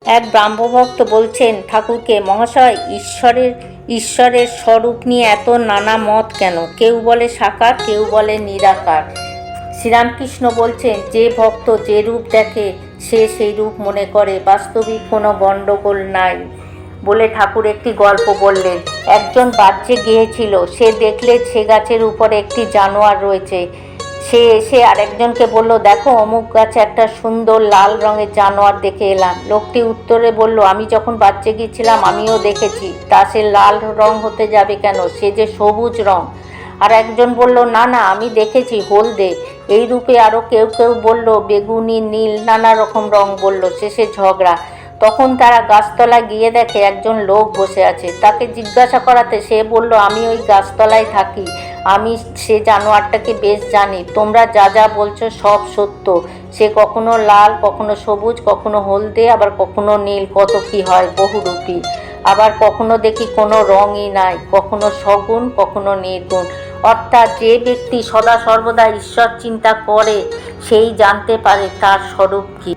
এক ব্রাহ্মভক্ত বলছেন ঠাকুরকে, মহাশয়, ঈশ্বরের স্বরূপ নিয়ে এত নানা মত কেন? কেউ বলে সাকার, কেউ বলে নিরাকার। শ্রীরামকৃষ্ণ বলছেন, যে ভক্ত যে রূপ দেখে সে সেই রূপ মনে করে, বাস্তবিক কোনো গণ্ডগোল নাই। বলে ঠাকুর একটি গল্প বললেন। একজন বাহ্যে গিয়েছিল, সে দেখলে সে গাছের উপরে একটি জানোয়ার রয়েছে। সে এসে আরেকজনকে বলল, দেখো অমুক গাছে একটা সুন্দর লাল রঙের জানোয়ার দেখে এলাম। লোকটি উত্তরে বলল, আমি যখন বাচ্চা গিয়েছিলাম আমিও দেখেছি। তা সে লাল রং হতে যাবে কেন? সে যে সবুজ রং। আর একজন বলল, না না, আমি দেখেছি হলদে। এই রূপে আরও কেউ কেউ বলল বেগুনি, নীল, নানা রকম রং বলল। শেষে ঝগড়া। তখন তারা গাছতলায় গিয়ে দেখে একজন লোক বসে আছে। তাকে জিজ্ঞাসা করাতে সে বলল, আমি ওই গাছতলায় থাকি, আমি সে জানোয়ারটাকে বেশ জানি। তোমরা যা যা বলছো সব সত্য। সে কখনো লাল, কখনো সবুজ, কখনো হলদে, আবার কখনো নীল, কত কি হয়, বহুরূপী। আবার কখনো দেখি কোনো রঙই নাই, কখনো সগুণ, কখনো নির্গুণ। অর্থাৎ যে ব্যক্তি সদা সর্বদা ঈশ্বর চিন্তা করে সেই জানতে পারে তার স্বরূপ কী।